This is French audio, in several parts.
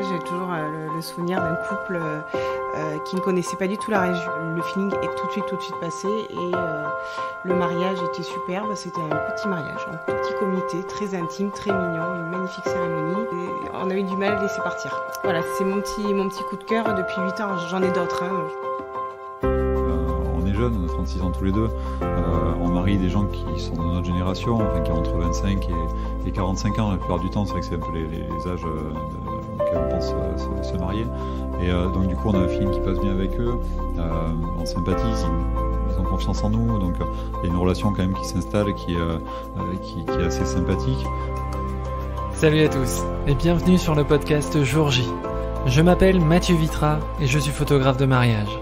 J'ai toujours le souvenir d'un couple qui ne connaissait pas du tout la région. Le feeling est tout de suite passé et le mariage était superbe. C'était un petit mariage, un petit comité, très intime, très mignon, une magnifique cérémonie. Et on a eu du mal à laisser partir. Voilà, c'est mon petit coup de cœur depuis 8 ans. J'en ai d'autres. On est jeunes, on a 36 ans tous les deux. On marie des gens qui sont de notre génération, enfin, qui ont entre 25 et 45 ans la plupart du temps. C'est vrai que c'est un peu les âges auxquels on pense se marier. Et donc du coup on a un feeling qui passe bien avec eux, on sympathise, ils ont confiance en nous, donc il y a une relation quand même qui s'installe, qui est assez sympathique. Salut à tous et bienvenue sur le podcast Jour J. Je m'appelle Mathieu Vitra et je suis photographe de mariage.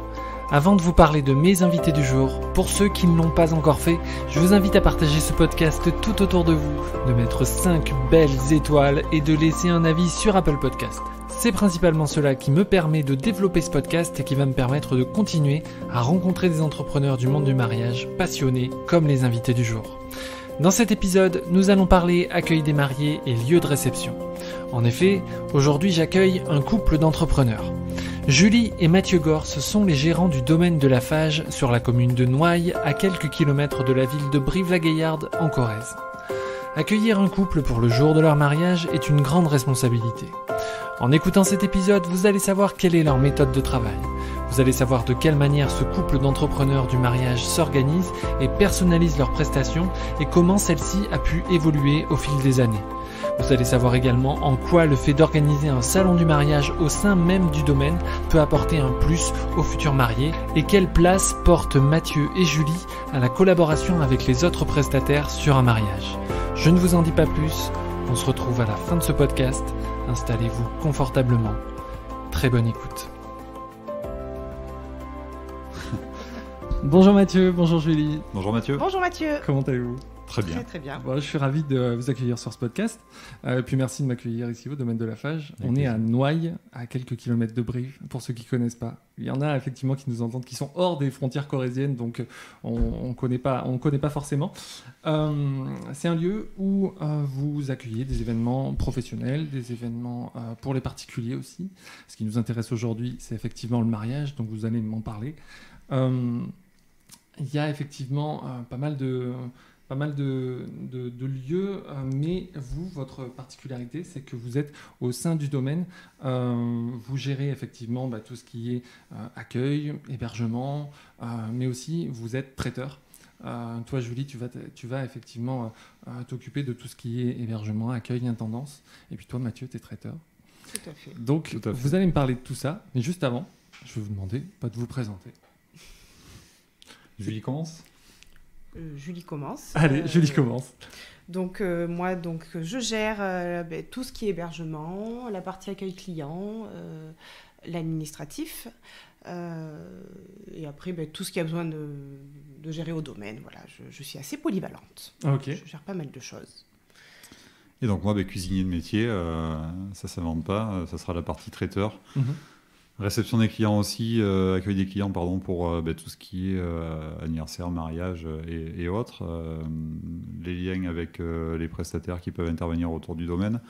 Avant de vous parler de mes invités du jour, pour ceux qui ne l'ont pas encore fait, je vous invite à partager ce podcast tout autour de vous, de mettre 5 belles étoiles et de laisser un avis sur Apple Podcast. C'est principalement cela qui me permet de développer ce podcast et qui va me permettre de continuer à rencontrer des entrepreneurs du monde du mariage passionnés comme les invités du jour. Dans cet épisode, nous allons parler accueil des mariés et lieu de réception. En effet, aujourd'hui j'accueille un couple d'entrepreneurs. Julie et Mathieu Gorce sont les gérants du domaine de la Fage sur la commune de Noailles, à quelques kilomètres de la ville de Brive-la-Gaillarde en Corrèze. Accueillir un couple pour le jour de leur mariage est une grande responsabilité. En écoutant cet épisode, vous allez savoir quelle est leur méthode de travail. Vous allez savoir de quelle manière ce couple d'entrepreneurs du mariage s'organise et personnalise leurs prestations et comment celle-ci a pu évoluer au fil des années. Vous allez savoir également en quoi le fait d'organiser un salon du mariage au sein même du domaine peut apporter un plus aux futurs mariés et quelle place portent Mathieu et Julie à la collaboration avec les autres prestataires sur un mariage. Je ne vous en dis pas plus, on se retrouve à la fin de ce podcast. Installez-vous confortablement. Très bonne écoute. Bonjour Mathieu, bonjour Julie. Bonjour Mathieu. Bonjour Mathieu. Comment allez-vous ? Très bien. Très bien. Bon, je suis ravi de vous accueillir sur ce podcast. Puis merci de m'accueillir ici au domaine de la Fage. On est à Noailles, à quelques kilomètres de Brive, pour ceux qui ne connaissent pas. Il y en a effectivement qui nous entendent, qui sont hors des frontières corréziennes, donc on connaît pas forcément. C'est un lieu où vous accueillez des événements professionnels, des événements pour les particuliers aussi. Ce qui nous intéresse aujourd'hui, c'est effectivement le mariage, donc vous allez m'en parler. Il y a effectivement pas mal de lieux, mais vous, votre particularité, c'est que vous êtes au sein du domaine, vous gérez effectivement tout ce qui est accueil, hébergement, mais aussi vous êtes traiteur. Toi, Julie, tu vas effectivement t'occuper de tout ce qui est hébergement, accueil, intendance, et puis toi, Mathieu, tu es traiteur. Tout à fait. Donc, vous allez me parler de tout ça, mais juste avant, je vais vous demander de vous présenter. Julie commence. Julie commence. Allez, Julie commence. Donc moi, je gère tout ce qui est hébergement, la partie accueil client, l'administratif, et après tout ce qui a besoin de gérer au domaine. Voilà, je suis assez polyvalente. Ok. Je gère pas mal de choses. Et donc moi, cuisinier de métier, ça ne s'invente pas, ça sera la partie traiteur. Mm-hmm. Réception des clients aussi, accueil des clients pour tout ce qui est anniversaire, mariage et autres. Les liens avec les prestataires qui peuvent intervenir autour du domaine.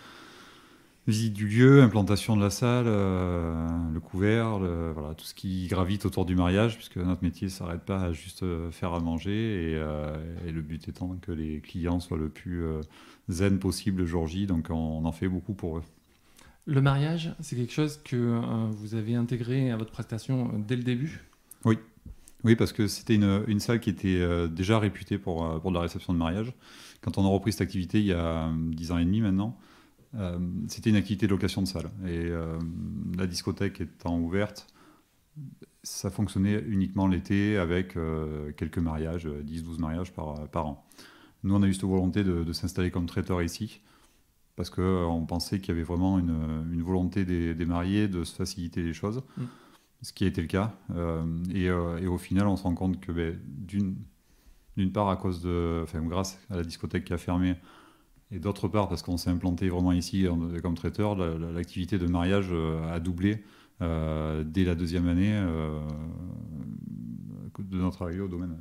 Visite du lieu, implantation de la salle, le couvert, voilà, tout ce qui gravite autour du mariage, puisque notre métier ne s'arrête pas à juste faire à manger. Et le but étant que les clients soient le plus zen possible le jour J, donc on en fait beaucoup pour eux. Le mariage, c'est quelque chose que vous avez intégré à votre prestation dès le début ? Oui, parce que c'était une salle qui était déjà réputée pour de la réception de mariage. Quand on a repris cette activité il y a 10 ans et demi maintenant, c'était une activité de location de salle. Et la discothèque étant ouverte, ça fonctionnait uniquement l'été avec quelques mariages, 10-12 mariages par an. Nous, on a eu cette volonté de s'installer comme traiteur ici, parce qu'on pensait qu'il y avait vraiment une volonté des mariés de se faciliter les choses, ce qui a été le cas. Et au final, on se rend compte que d'une part, grâce à la discothèque qui a fermé, et d'autre part, parce qu'on s'est implanté vraiment ici comme traiteur, l'activité de mariage a doublé dès la deuxième année de notre arrivée au domaine.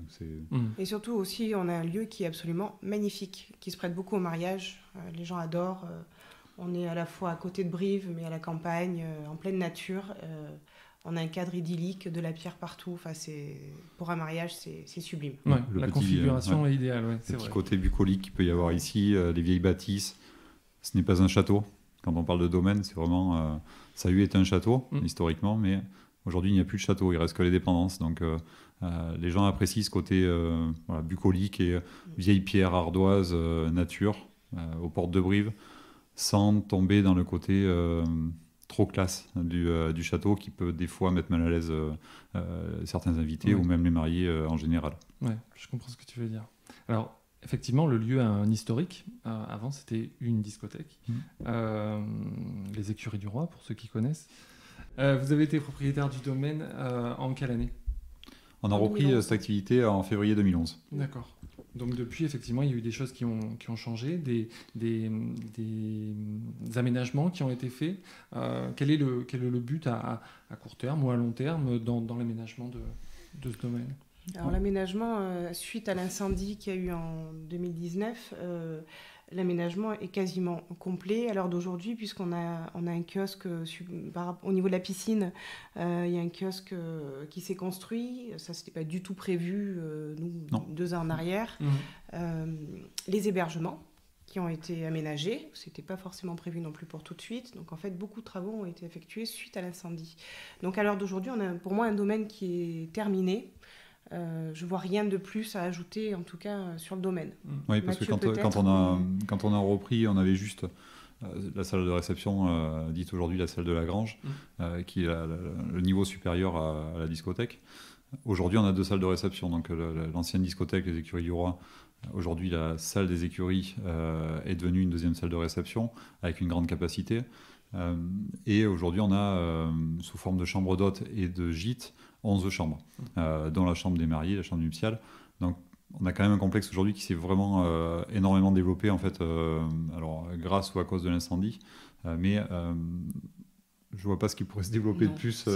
Et surtout aussi, on a un lieu qui est absolument magnifique, qui se prête beaucoup au mariage. Les gens adorent. On est à la fois à côté de Brive, mais à la campagne, en pleine nature. On a un cadre idyllique, de la pierre partout. Enfin, pour un mariage, c'est sublime. Ouais, la configuration est idéale. Ouais, c'est le petit côté bucolique qu'il peut y avoir ici, les vieilles bâtisses. Ce n'est pas un château. Quand on parle de domaine, c'est vraiment... ça a eu été un château, historiquement, mais aujourd'hui, il n'y a plus de château. Il ne reste que les dépendances. Donc, les gens apprécient ce côté bucolique et vieille pierre ardoise, nature, aux portes de Brive, sans tomber dans le côté trop classe du château qui peut des fois mettre mal à l'aise certains invités ou même les mariés en général. Ouais, je comprends ce que tu veux dire. Alors, effectivement, le lieu a un historique. Avant, c'était une discothèque. Les Écuries du Roi, pour ceux qui connaissent. Vous avez été propriétaire du domaine en quelle année ? On a repris cette activité en février 2011. D'accord. Donc depuis, effectivement, il y a eu des choses qui ont changé, des aménagements qui ont été faits. Quel est le but à court terme ou à long terme dans l'aménagement de ce domaine ? Alors l'aménagement, suite à l'incendie qu'il y a eu en 2019, l'aménagement est quasiment complet à l'heure d'aujourd'hui, puisqu'on a un kiosque au niveau de la piscine. Il y a un kiosque qui s'est construit. Ça, c'était pas du tout prévu, nous, 2 ans en arrière. Les hébergements qui ont été aménagés. C'était pas forcément prévu non plus pour tout de suite. Donc en fait, beaucoup de travaux ont été effectués suite à l'incendie. Donc à l'heure d'aujourd'hui, on a pour moi un domaine qui est terminé. Je vois rien de plus à ajouter, en tout cas sur le domaine. Oui, parce Mathieu, que quand on a repris, on avait juste la salle de réception, dite aujourd'hui la salle de la Grange, qui est le niveau supérieur à la discothèque. Aujourd'hui, on a 2 salles de réception. Donc l'ancienne discothèque, les Écuries du Roi. Aujourd'hui, la salle des Écuries est devenue une 2e salle de réception avec une grande capacité. Et aujourd'hui, on a, sous forme de chambre d'hôtes et de gîtes, 11 chambres, dont la chambre des mariés, la chambre nuptiale. Donc, on a quand même un complexe aujourd'hui qui s'est vraiment énormément développé, en fait, alors grâce ou à cause de l'incendie. Mais je vois pas ce qui pourrait se développer de plus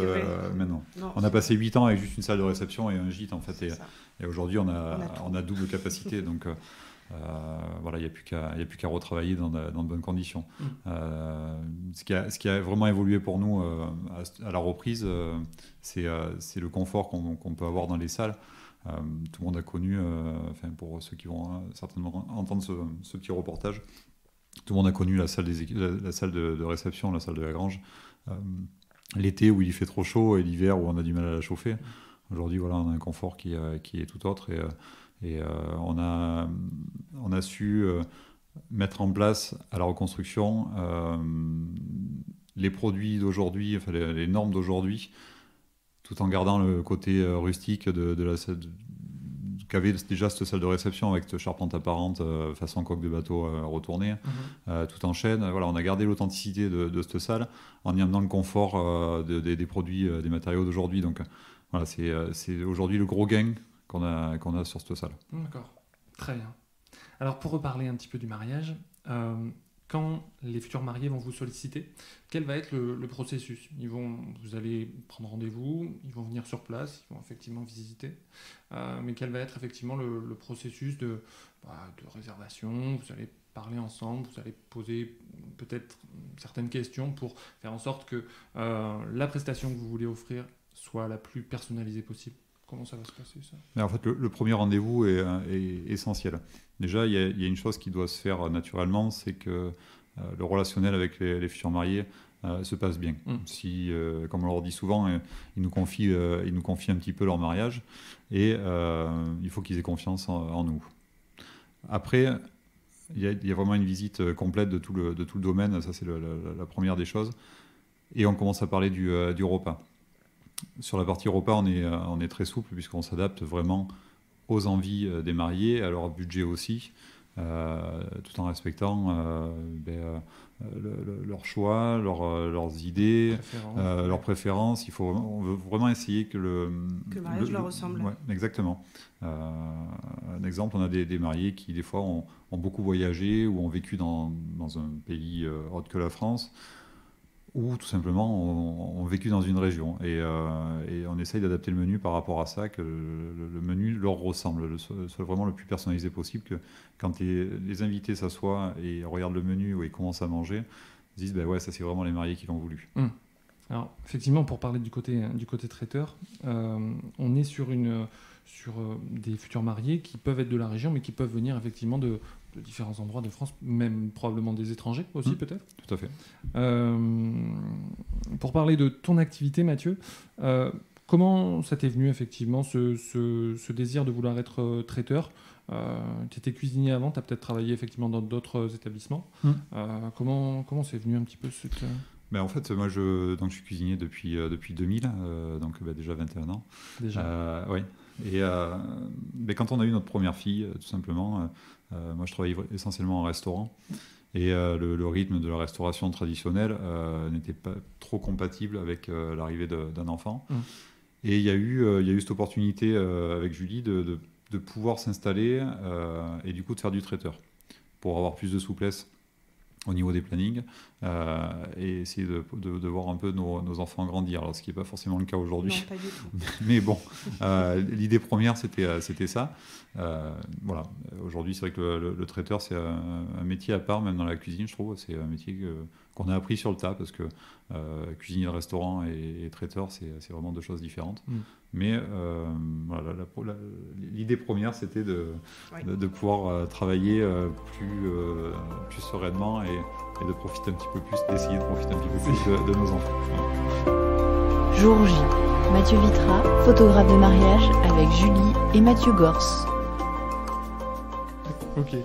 maintenant. Non, on a passé 8 ans avec juste une salle de réception et un gîte, en fait. Et aujourd'hui, on a double capacité. Donc, voilà, il n'y a plus qu'à retravailler dans de bonnes conditions. Ce qui a vraiment évolué pour nous à la reprise, c'est le confort qu'on peut avoir dans les salles. Tout le monde a connu, pour ceux qui vont certainement entendre ce petit reportage, tout le monde a connu la salle de réception, la salle de la Grange, l'été où il fait trop chaud et l'hiver où on a du mal à la chauffer. Aujourd'hui, voilà, on a un confort qui est tout autre et on a su mettre en place à la reconstruction les produits d'aujourd'hui, enfin les normes d'aujourd'hui, tout en gardant le côté rustique de la salle qu'avait déjà cette salle de réception avec cette charpente apparente façon coque de bateau retournée, tout en chêne. Voilà, on a gardé l'authenticité de cette salle en y amenant le confort des produits, des matériaux d'aujourd'hui. Donc voilà, c'est aujourd'hui le gros gain qu'on a sur cette salle. D'accord, très bien. Alors pour reparler un petit peu du mariage, quand les futurs mariés vont vous solliciter, quel va être le processus ? Vous allez prendre rendez-vous, ils vont venir sur place, ils vont effectivement visiter, mais quel va être effectivement le processus de réservation ? Vous allez parler ensemble, vous allez poser peut-être certaines questions pour faire en sorte que la prestation que vous voulez offrir soit la plus personnalisée possible. Comment ça va se passer, ça ? Mais en fait, le premier rendez-vous est essentiel. Déjà, il y a une chose qui doit se faire naturellement, c'est que le relationnel avec les futurs mariés se passe bien. Si, comme on leur dit souvent, ils nous confient un petit peu leur mariage et il faut qu'ils aient confiance en nous. Après, il y a vraiment une visite complète de tout le domaine. Ça, c'est la première des choses. Et on commence à parler du repas. Sur la partie repas, on est très souple puisqu'on s'adapte vraiment aux envies des mariés, à leur budget aussi, tout en respectant leurs choix, leurs idées, leurs préférences. On veut vraiment essayer que le mariage leur ressemble. Ouais, exactement. Un exemple, on a des mariés qui, des fois, ont beaucoup voyagé ou ont vécu dans un pays autre que la France, ou tout simplement ont vécu dans une région. Et on essaye d'adapter le menu par rapport à ça, que le menu leur ressemble, soit vraiment le plus personnalisé possible, que quand les invités s'assoient et regardent le menu ou ils commencent à manger, se disent bah ouais, ça c'est vraiment les mariés qui l'ont voulu. Alors, effectivement, pour parler du côté traiteur, on est sur des futurs mariés qui peuvent être de la région, mais qui peuvent venir effectivement de différents endroits de France, même probablement des étrangers aussi, peut-être. Tout à fait. Pour parler de ton activité, Mathieu, comment ça t'est venu effectivement ce désir de vouloir être traiteur? Tu étais cuisinier avant, tu as peut-être travaillé effectivement dans d'autres établissements. Comment c'est venu un petit peu cette... Ben en fait, moi, je suis cuisinier depuis 2000, donc déjà 21 ans. Déjà. Oui. Et quand on a eu notre première fille, tout simplement, moi, je travaillais essentiellement en restaurant. Et le rythme de la restauration traditionnelle n'était pas trop compatible avec l'arrivée d'un enfant. Et il y a eu cette opportunité avec Julie de pouvoir s'installer et du coup de faire du traiteur pour avoir plus de souplesse au niveau des plannings et essayer de voir un peu nos enfants grandir, alors, ce qui n'est pas forcément le cas aujourd'hui. Non, pas du tout. Mais bon, l'idée première, c'était ça. Voilà. Aujourd'hui, c'est vrai que le traiteur, c'est un métier à part, même dans la cuisine, je trouve. C'est un métier qu'on a appris sur le tas, parce que cuisinier de restaurant et traiteur, c'est vraiment deux choses différentes. Mais voilà, l'idée première, c'était de pouvoir travailler plus sereinement et de profiter un petit peu plus, d'essayer de profiter un petit peu plus de nos enfants. Voilà. Jour J. Mathieu Vitra, photographe de mariage avec Julie et Mathieu Gors. Ok.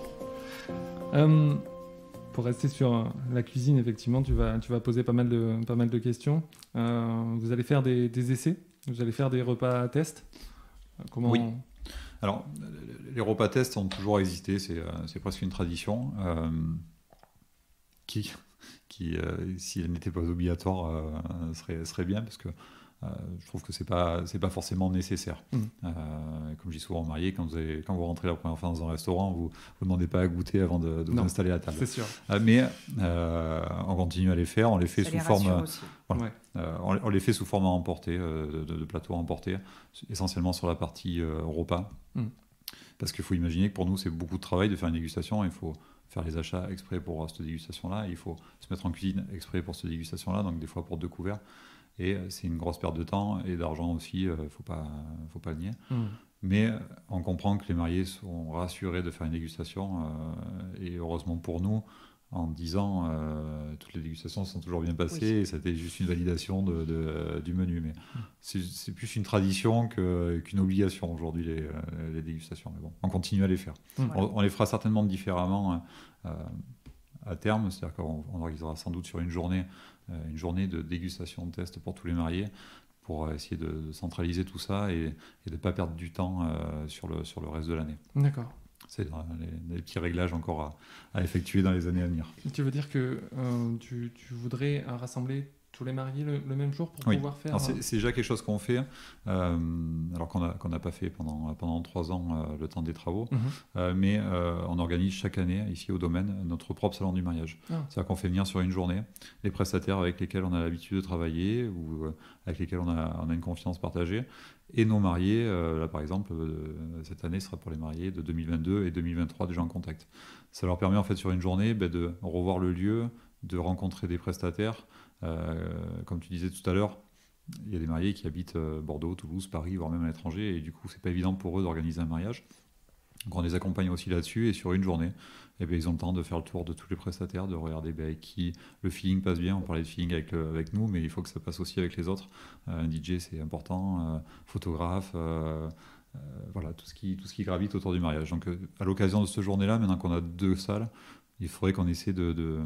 Pour rester sur la cuisine, effectivement, tu vas poser pas mal de questions. Vous allez faire des essais? Vous allez faire des repas à test? Comment... Oui. Alors, les repas tests ont toujours existé, c'est presque une tradition qui si elle n'était pas obligatoire, serait bien, parce que je trouve que c'est pas forcément nécessaire. Comme je dis souvent aux mariés, quand vous rentrez la première fois dans un restaurant, vous ne demandez pas à goûter avant de vous installer à la table. C'est sûr. Mais on continue à les faire, on les fait sous forme... Voilà. Ouais. On les fait sous forme à emporter, de plateaux à emporter, essentiellement sur la partie repas. Parce qu'il faut imaginer que pour nous, c'est beaucoup de travail de faire une dégustation. Il faut faire les achats exprès pour cette dégustation-là. Il faut se mettre en cuisine exprès pour cette dégustation-là, donc des fois pour 2 couverts. Et c'est une grosse perte de temps et d'argent aussi, faut pas le nier. Mais on comprend que les mariés sont rassurés de faire une dégustation. Et heureusement pour nous, en 10 ans, toutes les dégustations se sont toujours bien passées. Et c'était juste une validation du menu. Mais c'est plus une tradition qu'une obligation aujourd'hui, les dégustations. Mais bon, on continue à les faire. On les fera certainement différemment à terme. C'est-à-dire qu'on organisera sans doute sur une journée de dégustation de test pour tous les mariés, pour essayer de centraliser tout ça et de ne pas perdre du temps sur le reste de l'année. D'accord. C'est les petits réglages encore à effectuer dans les années à venir. Tu veux dire que tu voudrais rassembler tous les mariés le même jour pour pouvoir faire... Alors c'est déjà quelque chose qu'on fait, alors qu'on n'a pas fait pendant 3 ans le temps des travaux, mais on organise chaque année ici au domaine notre propre salon du mariage. C'est-à-dire qu'on fait venir sur une journée les prestataires avec lesquels on a l'habitude de travailler ou avec lesquels on a une confiance partagée. Et nos mariés, là par exemple, cette année sera pour les mariés de 2022 et 2023 déjà en contact. Ça leur permet en fait sur une journée de revoir le lieu, de rencontrer des prestataires. Comme tu disais tout à l'heure, il y a des mariés qui habitent Bordeaux, Toulouse, Paris, voire même à l'étranger, et du coup c'est pas évident pour eux d'organiser un mariage. Donc on les accompagne aussi là-dessus, et sur une journée, ils ont le temps de faire le tour de tous les prestataires, de regarder avec qui le feeling passe bien. On parlait de feeling avec nous, mais il faut que ça passe aussi avec les autres. Un DJ c'est important, photographe, voilà, tout ce qui gravite autour du mariage. Donc à l'occasion de cette journée-là, maintenant qu'on a 2 salles, il faudrait qu'on essaie de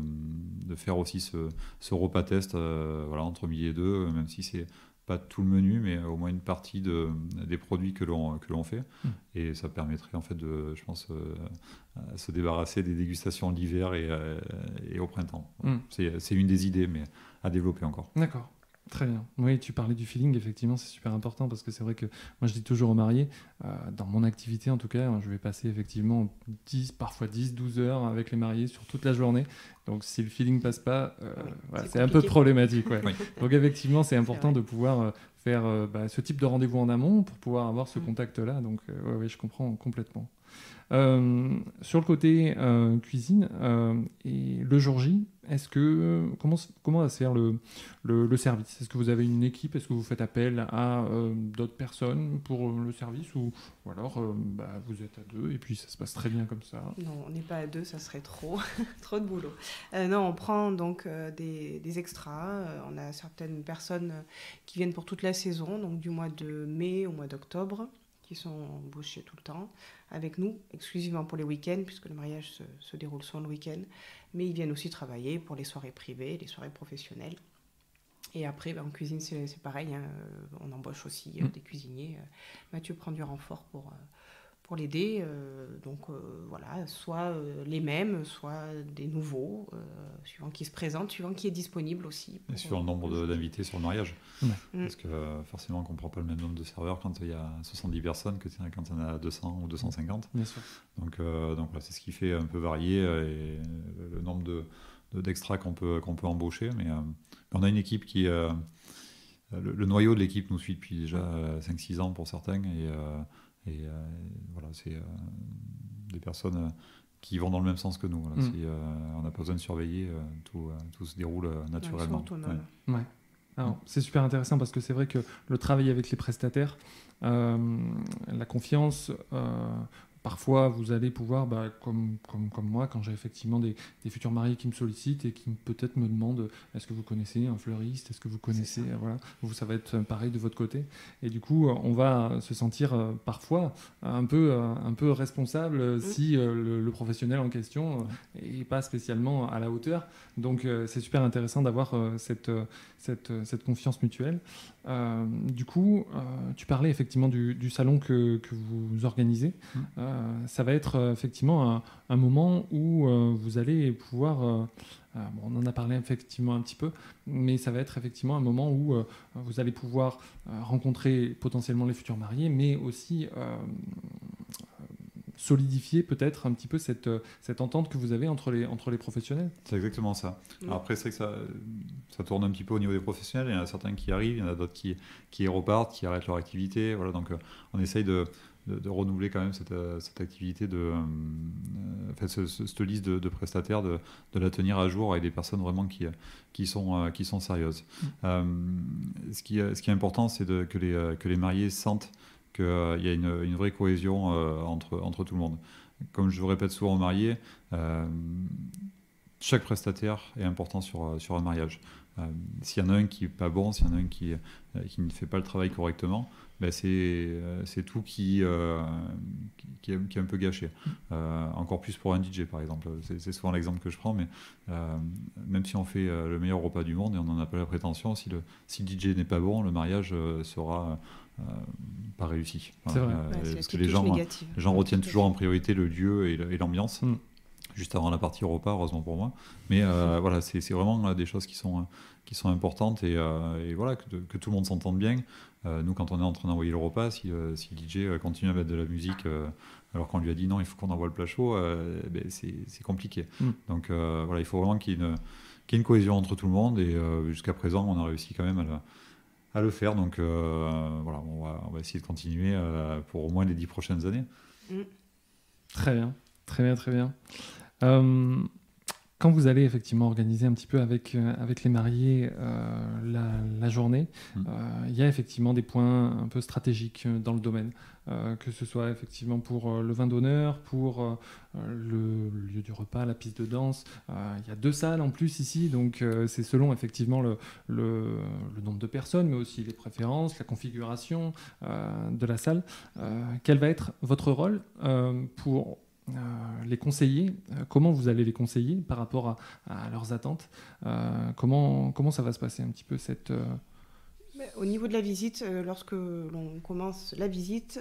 faire aussi ce repas test voilà, entre midi et 2, même si c'est pas tout le menu, mais au moins une partie des produits que l'on fait. Et ça permettrait en fait je pense, se débarrasser des dégustations l'hiver et au printemps. C'est une des idées, mais à développer encore. D'accord. Très bien. Oui, tu parlais du feeling, effectivement, c'est super important parce que c'est vrai que moi je dis toujours aux mariés, dans mon activité en tout cas, je vais passer effectivement parfois 10-12 heures avec les mariés sur toute la journée. Donc si le feeling passe pas, c'est un peu problématique. Ouais. Oui. Donc effectivement, c'est important de pouvoir faire ce type de rendez-vous en amont pour pouvoir avoir ce contact-là. Donc oui, je comprends complètement. Sur le côté cuisine et le jour J, comment va se faire le service? Est-ce que vous avez une équipe? Est-ce que vous faites appel à d'autres personnes pour le service ou alors vous êtes à deux et puis ça se passe très bien comme ça? Non, on n'est pas à deux, ça serait trop, trop de boulot. Non, on prend donc des extras. On a certaines personnes qui viennent pour toute la saison, donc du mois de mai au mois d'octobre, qui sont embauchés tout le temps avec nous, exclusivement pour les week-ends, puisque le mariage se déroule souvent le week-end. Mais ils viennent aussi travailler pour les soirées privées, les soirées professionnelles. Et après, en cuisine, c'est pareil. Hein, on embauche aussi des cuisiniers. Mathieu prend du renfort pour l'aider. Voilà, soit les mêmes, soit des nouveaux, suivant qui se présente, suivant qui est disponible aussi. Et suivant le nombre d'invités sur le mariage. Ouais. Parce que forcément, on ne comprend pas le même nombre de serveurs quand il y a 70 personnes que quand il y en a 200 ou 250. Bien sûr. Donc voilà, c'est ce qui fait un peu varier et le nombre d'extras qu'on peut embaucher. Mais on a une équipe qui... le noyau de l'équipe nous suit depuis déjà 5-6 ans pour certains. Et voilà, c'est des personnes qui vont dans le même sens que nous. Voilà. On n'a pas besoin de surveiller, tout se déroule naturellement. Ouais. Alors, c'est super intéressant parce que c'est vrai que le travail avec les prestataires, la confiance, parfois vous allez pouvoir, comme moi, quand j'ai effectivement des futurs mariés qui me sollicitent et qui peut-être me demandent est-ce que vous connaissez un fleuriste, est-ce que vous connaissez, voilà, ça va être pareil de votre côté. Et du coup, on va se sentir parfois un peu responsable si le professionnel en question n'est pas spécialement à la hauteur. Donc c'est super intéressant d'avoir cette confiance mutuelle. Du coup, tu parlais effectivement du salon que vous organisez. Ça va être effectivement un moment où vous allez pouvoir... on en a parlé effectivement un petit peu, mais ça va être effectivement un moment où vous allez pouvoir rencontrer potentiellement les futurs mariés, mais aussi solidifier peut-être un petit peu cette entente que vous avez entre les professionnels. C'est exactement ça. Alors après, c'est que ça tourne un petit peu au niveau des professionnels. Il y en a certains qui arrivent, il y en a d'autres qui repartent, qui arrêtent leur activité. Voilà, donc on essaye de renouveler quand même cette activité, cette liste de prestataires, de la tenir à jour avec des personnes vraiment qui sont sérieuses. Ce qui est important, c'est que les mariés sentent qu'il y a une vraie cohésion entre tout le monde. Comme je vous répète souvent aux mariés, chaque prestataire est important sur un mariage. S'il y en a un qui n'est pas bon, s'il y en a un qui ne fait pas le travail correctement, c'est tout qui est un peu gâché. Encore plus pour un DJ, par exemple. C'est souvent l'exemple que je prends, mais même si on fait le meilleur repas du monde et on n'en a pas la prétention, si le DJ n'est pas bon, le mariage sera pas réussi. C'est vrai. Parce que les gens retiennent toujours en priorité le lieu et l'ambiance. Juste avant la partie repas, heureusement pour moi. Mais voilà, c'est vraiment des choses qui sont importantes et voilà, que tout le monde s'entende bien. Nous, quand on est en train d'envoyer le repas, si le DJ continue à mettre de la musique alors qu'on lui a dit non, il faut qu'on envoie le plat chaud, c'est compliqué. Donc voilà, il faut vraiment qu'il y ait une cohésion entre tout le monde et jusqu'à présent, on a réussi quand même à le faire. Donc voilà, on va essayer de continuer pour au moins les 10 prochaines années. Très bien, très bien, très bien. Quand vous allez effectivement organiser un petit peu avec les mariés la journée, il y a effectivement des points un peu stratégiques dans le domaine, que ce soit effectivement pour le vin d'honneur, pour le lieu du repas, la piste de danse. Il y a 2 salles en plus ici, donc c'est selon effectivement le nombre de personnes, mais aussi les préférences, la configuration de la salle. Quel va être votre rôle pour les conseiller, comment vous allez les conseiller par rapport à leurs attentes, comment ça va se passer un petit peu cette... Au niveau de la visite, lorsque l'on commence la visite,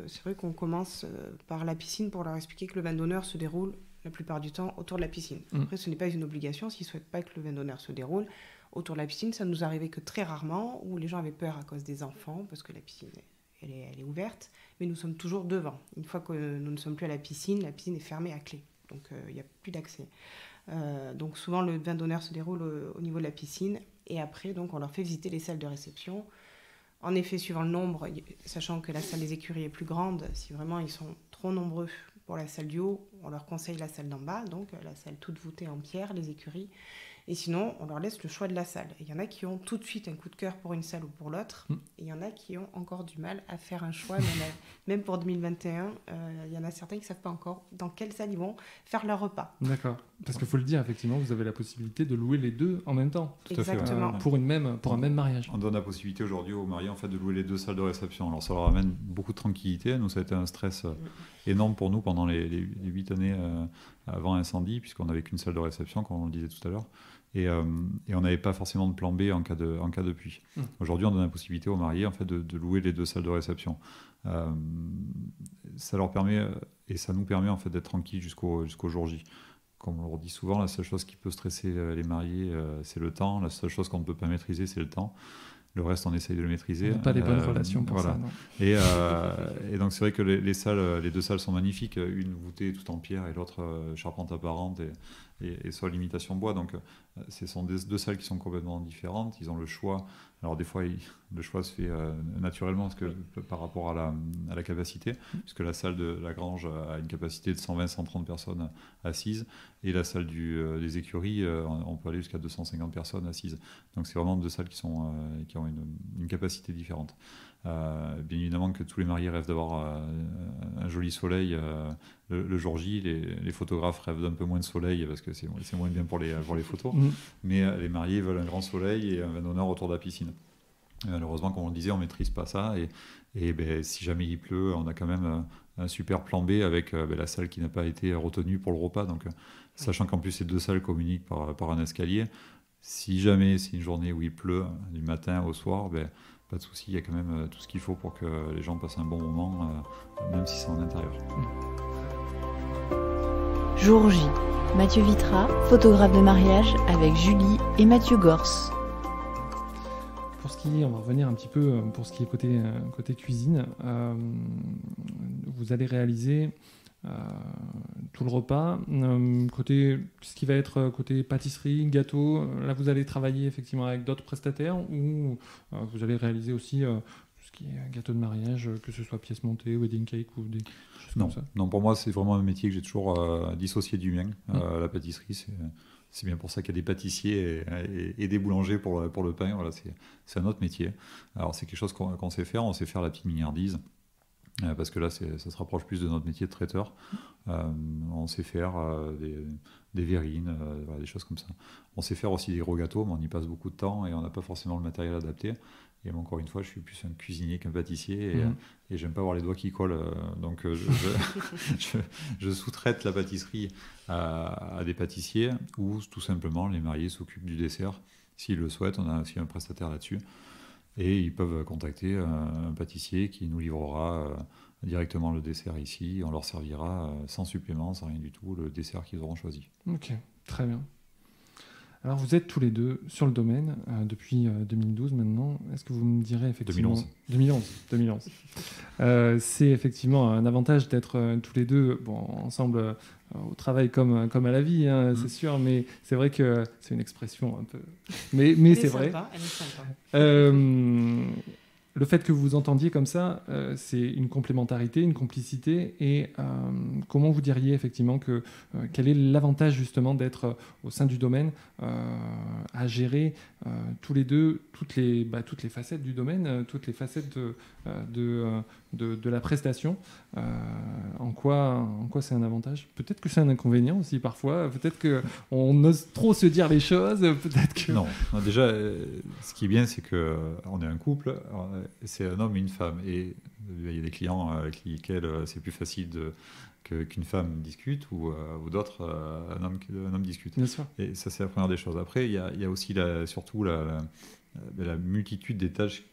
c'est vrai qu'on commence par la piscine pour leur expliquer que le vin d'honneur se déroule la plupart du temps autour de la piscine. Après, ce n'est pas une obligation, s'ils ne souhaitent pas que le vin d'honneur se déroule autour de la piscine, ça nous arrivait que très rarement, où les gens avaient peur à cause des enfants, parce que la piscine... Elle est ouverte, mais nous sommes toujours devant. Une fois que nous ne sommes plus à la piscine est fermée à clé, donc il n'y a plus d'accès. Donc souvent le vin d'honneur se déroule au niveau de la piscine, et après donc on leur fait visiter les salles de réception. En effet, suivant le nombre, sachant que la salle des écuries est plus grande, si vraiment ils sont trop trop nombreux pour la salle du haut, on leur conseille la salle d'en bas, donc la salle toute voûtée en pierre, les écuries. Et sinon, on leur laisse le choix de la salle. Il y en a qui ont tout de suite un coup de cœur pour une salle ou pour l'autre. Et il y en a qui ont encore du mal à faire un choix. Même pour 2021, il y en a certains qui ne savent pas encore dans quelle salle ils vont faire leur repas. D'accord. Parce qu'il faut le dire, effectivement, vous avez la possibilité de louer les deux en même temps. Tout à fait, Exactement. ouais. Pour un même mariage. On donne la possibilité aujourd'hui aux mariés en fait, de louer les 2 salles de réception. Alors ça leur amène beaucoup de tranquillité. Nous, ça a été un stress énorme pour nous pendant les 8 années avant l'incendie, puisqu'on n'avait qu'une salle de réception, comme on le disait tout à l'heure. Et on n'avait pas forcément de plan B en cas de pluie. Aujourd'hui, on donne la possibilité aux mariés en fait, de louer les 2 salles de réception. Ça leur permet, et ça nous permet en fait, d'être tranquilles jusqu'au jour J. Comme on le dit souvent, la seule chose qui peut stresser les mariés, c'est le temps. La seule chose qu'on ne peut pas maîtriser, c'est le temps. Le reste, on essaye de le maîtriser. On n'a pas les bonnes relations pour ça. Non. Et donc, c'est vrai que les 2 salles sont magnifiques. Une voûtée tout en pierre et l'autre charpente apparente et sol imitation bois. Donc, ce sont 2 salles qui sont complètement différentes. Ils ont le choix. Alors, des fois, le choix se fait naturellement par rapport à la capacité, puisque la salle de la Grange a une capacité de 120-130 personnes assises. Et la salle des écuries, on peut aller jusqu'à 250 personnes assises. Donc, c'est vraiment 2 salles qui ont une capacité différente. Bien évidemment que tous les mariés rêvent d'avoir un joli soleil le jour J. Les photographes rêvent d'un peu moins de soleil parce que c'est moins bien pour les photos. Mais les mariés veulent un grand soleil et un honneur autour de la piscine. Malheureusement, comme on le disait, on ne maîtrise pas ça. Et si jamais il pleut, on a quand même un super plan B avec la salle qui n'a pas été retenue pour le repas. Donc, sachant qu'en plus, ces 2 salles communiquent par un escalier, si jamais c'est une journée où il pleut, du matin au soir, pas de souci, il y a quand même tout ce qu'il faut pour que les gens passent un bon moment, même si c'est en intérieur. Jour J. Mathieu Vitra, photographe de mariage avec Julie et Mathieu Gors. On va revenir un petit peu pour ce qui est côté cuisine. Vous allez réaliser tout le repas. Ce qui va être côté pâtisserie, gâteau, là vous allez travailler effectivement avec d'autres prestataires ou vous allez réaliser aussi tout ce qui est gâteau de mariage, que ce soit pièces montées, wedding cake ou des choses comme ça. Non, pour moi c'est vraiment un métier que j'ai toujours dissocié du mien. La pâtisserie, c'est bien pour ça qu'il y a des pâtissiers et des boulangers pour le pain. Voilà, c'est un autre métier. Alors c'est quelque chose qu'on sait faire. On sait faire la petite mignardise. Parce que là, ça se rapproche plus de notre métier de traiteur. On sait faire des verrines, voilà, des choses comme ça. On sait faire aussi des gros gâteaux, mais on y passe beaucoup de temps et on n'a pas forcément le matériel adapté. Et encore une fois, je suis plus un cuisinier qu'un pâtissier et j'aime pas avoir les doigts qui collent. Donc, je sous-traite la pâtisserie à des pâtissiers ou tout simplement les mariés s'occupent du dessert. S'ils le souhaitent, on a aussi un prestataire là-dessus. Et ils peuvent contacter un pâtissier qui nous livrera directement le dessert ici. On leur servira sans supplément, sans rien du tout, le dessert qu'ils auront choisi. Ok, très bien. Alors vous êtes tous les deux sur le domaine depuis 2012 maintenant. Est-ce que vous me direz effectivement... 2011. C'est effectivement un avantage d'être tous les deux ensemble au travail comme à la vie, c'est sûr, mais c'est vrai que c'est une expression un peu... Mais c'est vrai. Elle est sympa. Le fait que vous vous entendiez comme ça, c'est une complémentarité, une complicité. Et comment vous diriez effectivement quel est l'avantage justement d'être au sein du domaine à gérer tous les deux toutes les facettes du domaine, toutes les facettes de la prestation. En quoi c'est un avantage ? Peut-être que c'est un inconvénient aussi parfois. Peut-être qu'on ose trop se dire les choses. Peut-être que... Non, déjà, ce qui est bien, c'est qu'on est un couple. C'est un homme et une femme. Et il y a des clients avec lesquels c'est plus facile qu'une femme discute ou d'autres, un homme discute. Bien sûr. Et ça, c'est la première des choses. Après, il y a aussi surtout la multitude des tâches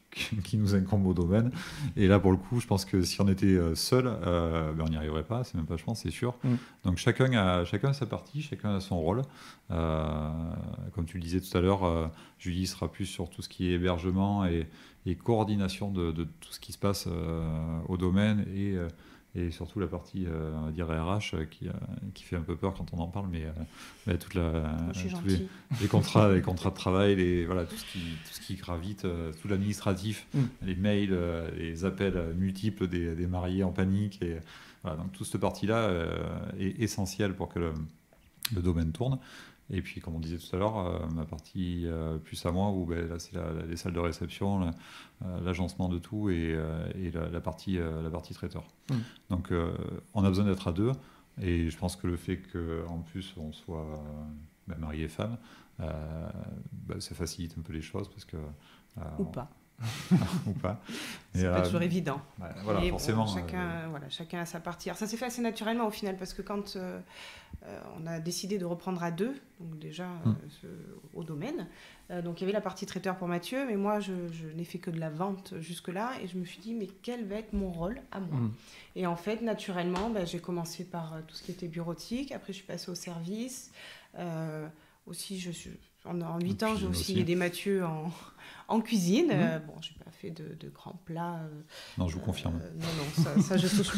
qui nous incombent au domaine. Et là, pour le coup, je pense que si on était seul, on n'y arriverait pas. C'est même pas, je pense, c'est sûr. Donc chacun a sa partie, chacun a son rôle. Comme tu le disais tout à l'heure, Julie sera plus sur tout ce qui est hébergement et coordination de tout ce qui se passe au domaine et surtout la partie, on va dire RH, qui fait un peu peur quand on en parle, mais tous les contrats de travail, voilà, tout ce qui gravite, tout l'administratif, les mails, les appels multiples des mariés en panique, Voilà, donc toute cette partie-là est essentielle pour que le domaine tourne. Et puis, comme on disait tout à l'heure, ma partie plus à moi, où là, c'est les salles de réception, l'agencement de tout et la partie traiteur. Donc, on a besoin d'être à deux. Et je pense que le fait qu'en plus, on soit marié et femme, ça facilite un peu les choses parce que... Ou pas. Ou pas. C'est pas toujours évident. Voilà, forcément. Bon, chacun a sa partie. Alors ça s'est fait assez naturellement au final, parce que quand on a décidé de reprendre à deux, donc déjà au domaine, donc il y avait la partie traiteur pour Mathieu, mais moi je n'ai fait que de la vente jusque-là, et je me suis dit, mais quel va être mon rôle à moi Et en fait, naturellement, j'ai commencé par tout ce qui était bureautique, après je suis passée au service, aussi en 8 ans, j'ai aussi aidé Mathieu en cuisine. Bon, je n'ai pas fait de grands plats. Non, je vous confirme. Non, ça je touche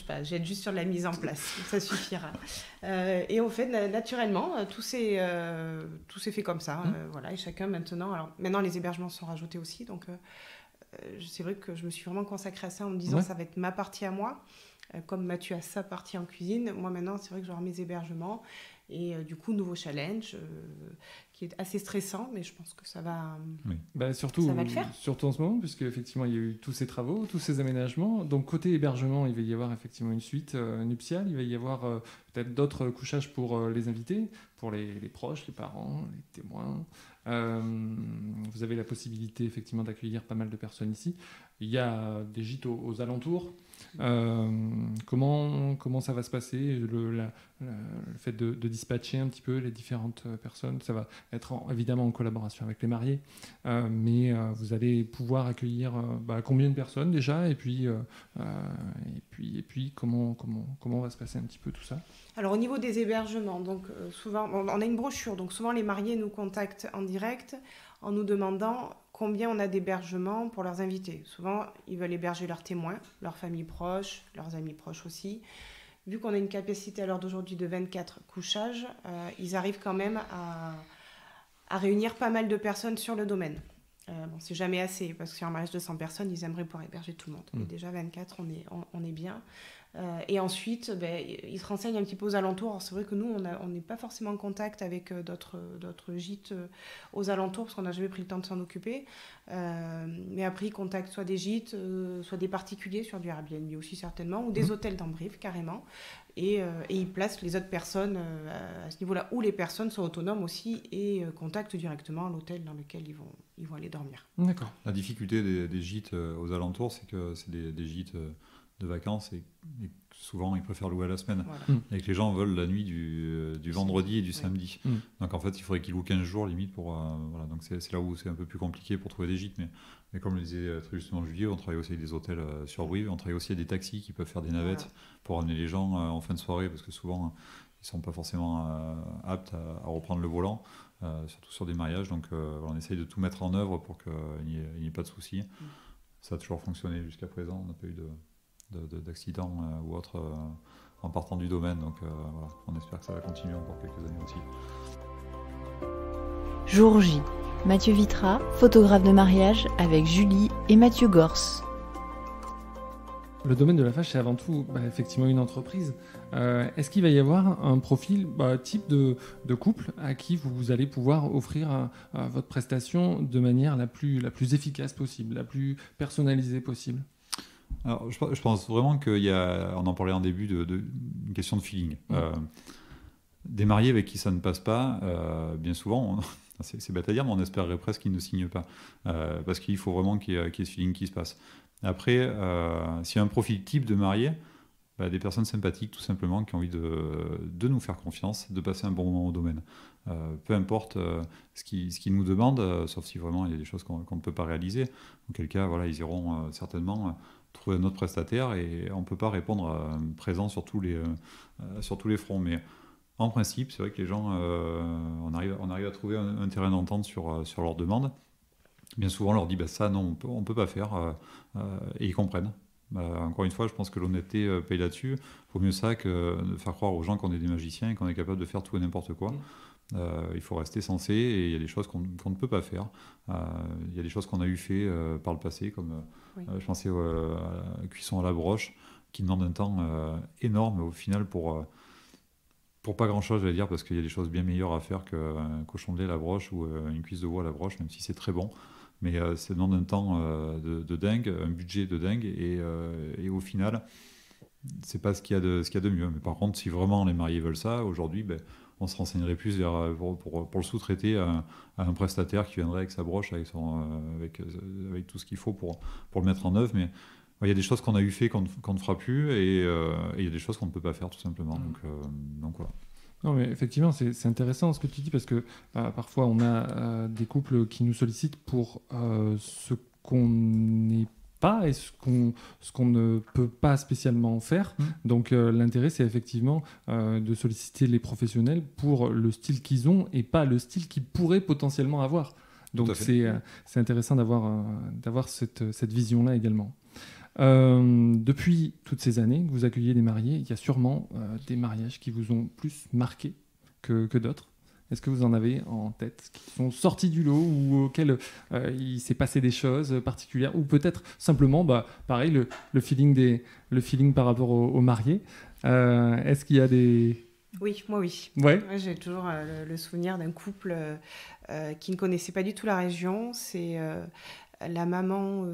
pas. J'aide juste sur la mise en place, ça suffira. Et au fait, naturellement, tout s'est fait comme ça. Voilà, et chacun maintenant les hébergements sont rajoutés aussi, donc c'est vrai que je me suis vraiment consacrée à ça en me disant ça va être ma partie à moi. Comme Mathieu a sa partie en cuisine, moi maintenant c'est vrai que j'aurai mes hébergements et du coup nouveau challenge qui est assez stressant, mais je pense que ça va, surtout, ça va le faire. Surtout en ce moment, puisque effectivement il y a eu tous ces travaux, tous ces aménagements. Donc côté hébergement, il va y avoir effectivement une suite nuptiale, il va y avoir peut-être d'autres couchages pour les invités, pour les proches, les parents, les témoins. Vous avez la possibilité effectivement d'accueillir pas mal de personnes ici. Il y a des gîtes aux alentours. Comment ça va se passer, le fait de dispatcher un petit peu les différentes personnes, ça va être évidemment en collaboration avec les mariés, mais vous allez pouvoir accueillir combien de personnes déjà, et puis comment va se passer un petit peu tout ça? Alors au niveau des hébergements, donc souvent on a une brochure, donc souvent les mariés nous contactent en direct en nous demandant combien on a d'hébergements pour leurs invités. Souvent, ils veulent héberger leurs témoins, leurs familles proches, leurs amis proches aussi. Vu qu'on a une capacité à l'heure d'aujourd'hui de 24 couchages, ils arrivent quand même à réunir pas mal de personnes sur le domaine. C'est jamais assez, parce que sur un mariage de 100 personnes, ils aimeraient pouvoir héberger tout le monde. Mais déjà 24, on est bien. Et ensuite, ils se renseignent un petit peu aux alentours. Alors, c'est vrai que nous, on n'est pas forcément en contact avec d'autres gîtes aux alentours, parce qu'on n'a jamais pris le temps de s'en occuper. Mais après, ils contactent soit des gîtes, soit des particuliers sur du Airbnb aussi certainement, ou des hôtels d'Ambrive carrément. Et ils placent les autres personnes à ce niveau-là, où les personnes sont autonomes aussi et contactent directement l'hôtel dans lequel ils vont aller dormir. D'accord. La difficulté des gîtes aux alentours, c'est que c'est des gîtes de vacances et souvent ils préfèrent louer à la semaine. Voilà. Et que les gens veulent la nuit du vendredi et du samedi. Donc en fait, il faudrait qu'ils louent 15 jours limite pour... voilà. Donc c'est là où c'est un peu plus compliqué pour trouver des gîtes. Mais comme le disait très justement Julie, on travaille aussi avec des hôtels sur Brive, on travaille aussi avec des taxis qui peuvent faire des navettes pour amener les gens en fin de soirée, parce que souvent ils ne sont pas forcément aptes à reprendre le volant, surtout sur des mariages. Donc on essaye de tout mettre en œuvre pour qu'il n'y ait pas de soucis. Ça a toujours fonctionné jusqu'à présent, on n'a pas eu d'accidents ou autre en partant du domaine, donc voilà, on espère que ça va continuer encore quelques années aussi. Jour J, Mathieu Vitra, photographe de mariage avec Julie et Mathieu Gors. Le domaine de la fâche, c'est avant tout effectivement une entreprise. Est-ce qu'il va y avoir un profil type de couple à qui vous allez pouvoir offrir votre prestation de manière la plus efficace possible, la plus personnalisée possible? Alors, je pense vraiment qu'il y a, on en parlait en début, une question de feeling. Des mariés avec qui ça ne passe pas, bien souvent, c'est bête à dire, mais on espérerait presque qu'ils ne signent pas. Parce qu'il faut vraiment qu'il y ait ce feeling qui se passe. Après, s'il y a un profil type de marié, des personnes sympathiques tout simplement qui ont envie de nous faire confiance, de passer un bon moment au domaine. Peu importe ce qu'ils nous demandent, sauf si vraiment il y a des choses qu'on ne peut pas réaliser. Auquel cas, voilà, ils iront certainement trouver un autre prestataire et on ne peut pas répondre présent sur tous les fronts. Mais en principe, c'est vrai que les gens, on arrive à trouver un terrain d'entente sur leurs demandes. Bien souvent, on leur dit ça, non, on ne peut pas faire, et ils comprennent. Encore une fois, je pense que l'honnêteté paye là-dessus. Il vaut mieux ça que de faire croire aux gens qu'on est des magiciens et qu'on est capable de faire tout et n'importe quoi. Il faut rester sensé et il y a des choses qu'on ne peut pas faire. Il y a des choses qu'on a eu fait par le passé, comme je pensais à la cuisson à la broche. qui demandent un temps énorme au final pour pas grand-chose, j'allais dire, parce qu'il y a des choses bien meilleures à faire qu'un cochon de lait à la broche ou une cuisse de veau à la broche, même si c'est très bon. Mais ça demande un temps de dingue, un budget de dingue, et au final, c'est pas ce qu'il y a de mieux. Mais par contre, si vraiment les mariés veulent ça, aujourd'hui, on se renseignerait plus pour le sous-traiter à un prestataire qui viendrait avec sa broche, avec tout ce qu'il faut pour le mettre en œuvre. Mais il y a des choses qu'on a eu fait qu'on ne fera plus, et il y a des choses qu'on ne peut pas faire tout simplement. Donc voilà. Non, mais effectivement, c'est intéressant ce que tu dis, parce que parfois on a des couples qui nous sollicitent pour ce qu'on n'est pas et ce qu'on ne peut pas spécialement faire. Donc l'intérêt, c'est effectivement de solliciter les professionnels pour le style qu'ils ont et pas le style qu'ils pourraient potentiellement avoir. Donc c'est intéressant d'avoir cette vision-là également. Depuis toutes ces années que vous accueillez des mariés, il y a sûrement des mariages qui vous ont plus marqué que d'autres. Est-ce que vous en avez en tête qui sont sortis du lot ou auxquels il s'est passé des choses particulières, ou peut-être simplement, pareil, le feeling par rapport aux mariés. Est-ce qu'il y a des... Oui, moi oui. Ouais. Moi, j'ai toujours le souvenir d'un couple qui ne connaissait pas du tout la région. C'est la maman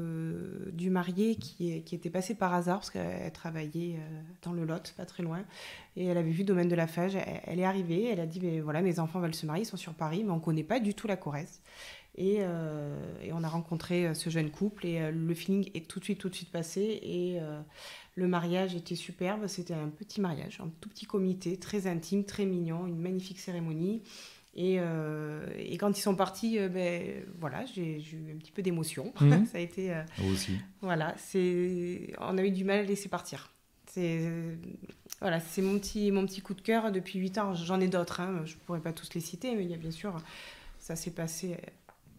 du marié qui était passée par hasard parce qu'elle travaillait dans le Lot, pas très loin, et elle avait vu Domaine de la Fage. Elle est arrivée, elle a dit voilà, mes enfants veulent se marier, ils sont sur Paris, mais on ne connaît pas du tout la Corrèze. Et on a rencontré ce jeune couple, et le feeling est tout de suite passé, et le mariage était superbe. C'était un petit mariage, un tout petit comité, très intime, très mignon, une magnifique cérémonie. Et quand ils sont partis, voilà, j'ai eu un petit peu d'émotion. Ça a été... Moi aussi. Voilà, on a eu du mal à laisser partir. Voilà, c'est mon petit coup de cœur depuis 8 ans. J'en ai d'autres, hein, je ne pourrais pas tous les citer, mais il y a bien sûr, ça s'est passé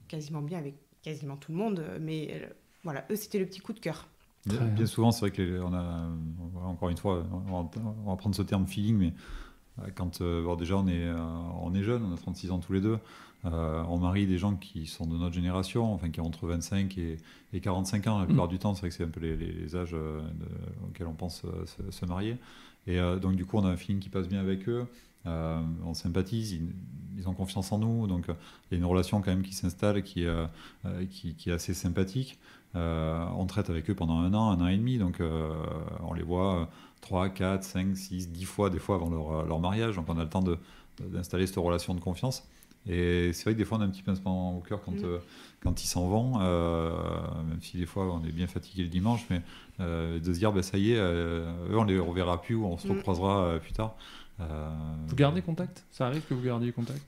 quasiment bien avec quasiment tout le monde. Mais voilà, eux, c'était le petit coup de cœur. Bien souvent, c'est vrai que encore une fois, on va prendre ce terme feeling, mais quand déjà on est jeunes, on a 36 ans tous les deux, on marie des gens qui sont de notre génération, enfin qui ont entre 25 et 45 ans la plupart du temps. C'est vrai que c'est un peu les âges auxquels on pense se marier, et donc du coup on a un feeling qui passe bien avec eux, on sympathise, ils ont confiance en nous, donc il y a une relation quand même qui s'installe, qui est assez sympathique. On traite avec eux pendant un an et demi, donc on les voit 3, 4, 5, 6, 10 fois, des fois avant leur mariage, donc on a le temps d'installer cette relation de confiance. Et c'est vrai que des fois on a un petit pincement au cœur quand ils s'en vont, même si des fois on est bien fatigué le dimanche, mais de se dire ça y est, eux on les reverra plus, ou on se recroisera plus tard. Vous gardez contact ? Ça arrive que vous gardiez contact ?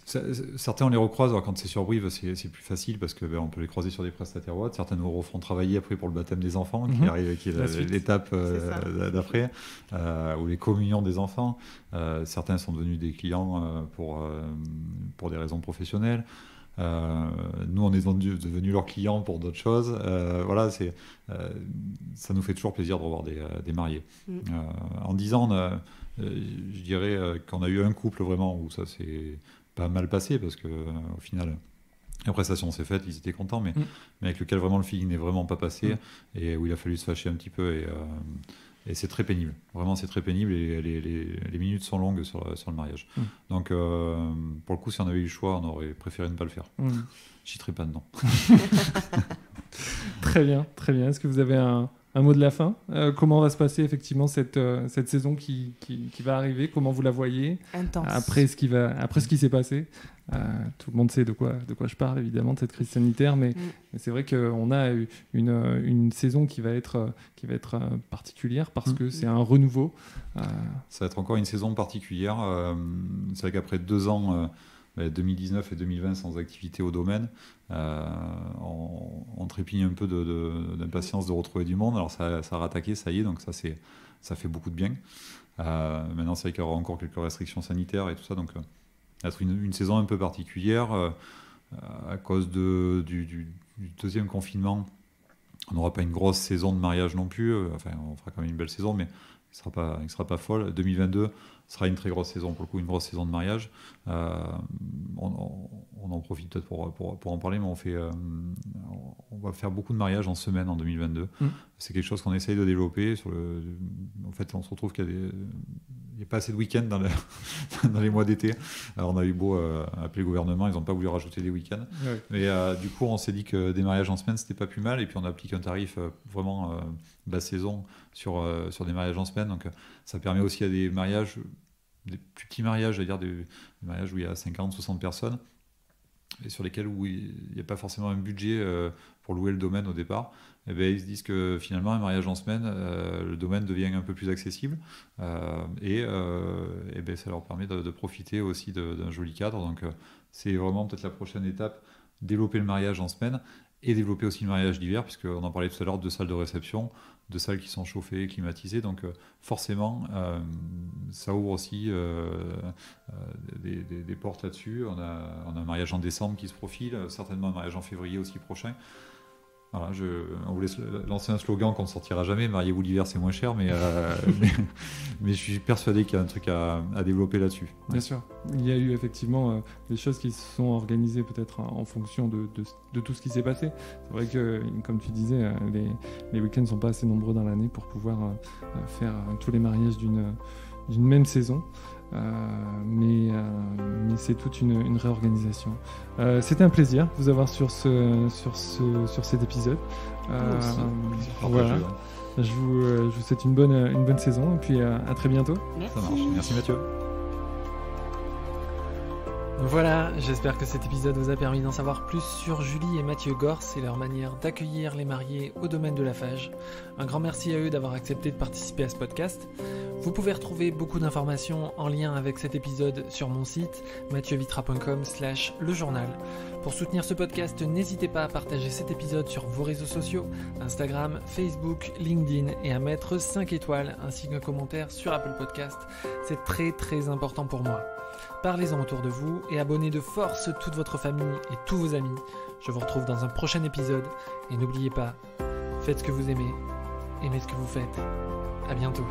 Certains on les recroise, alors quand c'est sur Brive c'est plus facile parce que on peut les croiser sur des prestataires ou autres. Certains nous referont travailler après pour le baptême des enfants qui arrive, qui est l'étape d'après, ou les communions des enfants. Certains sont devenus des clients pour des raisons professionnelles. Nous on est devenus leurs clients pour d'autres choses. Voilà, ça nous fait toujours plaisir de revoir des mariés. En 10 ans je dirais qu'on a eu un couple vraiment où ça s'est pas mal passé, parce que au final la prestation s'est faite, ils étaient contents, mais avec lequel vraiment le feeling n'est vraiment pas passé, et où il a fallu se fâcher un petit peu, et c'est très pénible, vraiment c'est très pénible, et les minutes sont longues sur le mariage. Donc pour le coup, si on avait eu le choix, on aurait préféré ne pas le faire. J'y serais pas dedans. Très bien. Est-ce que vous avez un mot de la fin ? Comment va se passer effectivement cette saison qui va arriver ? Comment vous la voyez ? Intense. Après ce qui s'est passé, tout le monde sait de quoi je parle, évidemment, de cette crise sanitaire, mais c'est vrai qu'on a une saison qui va être particulière, parce que c'est un renouveau. Ça va être encore une saison particulière. C'est vrai qu'après 2 ans, 2019 et 2020 sans activité au domaine, on trépigne un peu d'impatience de retrouver du monde. Alors ça a rattaqué, ça y est, donc ça fait beaucoup de bien. Maintenant, c'est vrai qu'il y aura encore quelques restrictions sanitaires et tout ça, donc ça va être une saison un peu particulière à cause du deuxième confinement. On n'aura pas une grosse saison de mariage non plus. Enfin, on fera quand même une belle saison, mais il ne sera pas folle. 2022 sera une très grosse saison, pour le coup, une grosse saison de mariage. On en profite peut-être pour en parler, mais on va faire beaucoup de mariages en semaine en 2022. C'est quelque chose qu'on essaye de développer. En fait, on se retrouve qu'il n'y a pas assez de week-ends dans les mois d'été. Alors, on a eu beau appeler le gouvernement, ils n'ont pas voulu rajouter des week-ends. Ouais. Mais du coup, on s'est dit que des mariages en semaine, c'était pas plus mal. Et puis, on applique un tarif vraiment basse saison sur des mariages en semaine. Donc, ça permet aussi à des mariages, des plus petits mariages, c'est-à-dire des mariages où il y a 50, 60 personnes, et sur lesquels où il n'y a pas forcément un budget pour louer le domaine au départ, et bien, ils se disent que finalement un mariage en semaine, le domaine devient un peu plus accessible et bien, ça leur permet de profiter aussi d'un joli cadre. Donc c'est vraiment peut-être la prochaine étape, développer le mariage en semaine et développer aussi le mariage d'hiver, puisqu'on en parlait tout à l'heure, 2 salles de réception, 2 salles qui sont chauffées, climatisées, donc forcément ça ouvre aussi des portes là-dessus. On a un mariage en décembre qui se profile, certainement un mariage en février aussi prochain. Voilà, on voulait lancer un slogan qu'on ne sortira jamais, mariez-vous l'hiver c'est moins cher, mais je suis persuadé qu'il y a un truc à développer là-dessus. Ouais. Bien sûr, il y a eu effectivement des choses qui se sont organisées peut-être en fonction de tout ce qui s'est passé. C'est vrai que, comme tu disais, les week-ends ne sont pas assez nombreux dans l'année pour pouvoir faire tous les mariages d'une même saison. Mais c'est toute une réorganisation. C'était un plaisir de vous avoir sur cet épisode. Voilà. Je vous souhaite une bonne saison et puis à très bientôt. Merci. Ça marche. Merci Mathieu. Voilà, j'espère que cet épisode vous a permis d'en savoir plus sur Julie et Mathieu Gors et leur manière d'accueillir les mariés au domaine de la Fage. Un grand merci à eux d'avoir accepté de participer à ce podcast. Vous pouvez retrouver beaucoup d'informations en lien avec cet épisode sur mon site mathieuVitra.com/lejournal. Pour soutenir ce podcast, n'hésitez pas à partager cet épisode sur vos réseaux sociaux, Instagram, Facebook, LinkedIn, et à mettre 5 étoiles ainsi qu'un commentaire sur Apple Podcast. C'est très très important pour moi. Parlez-en autour de vous et abonnez de force toute votre famille et tous vos amis. Je vous retrouve dans un prochain épisode et n'oubliez pas, faites ce que vous aimez, aimez ce que vous faites. À bientôt.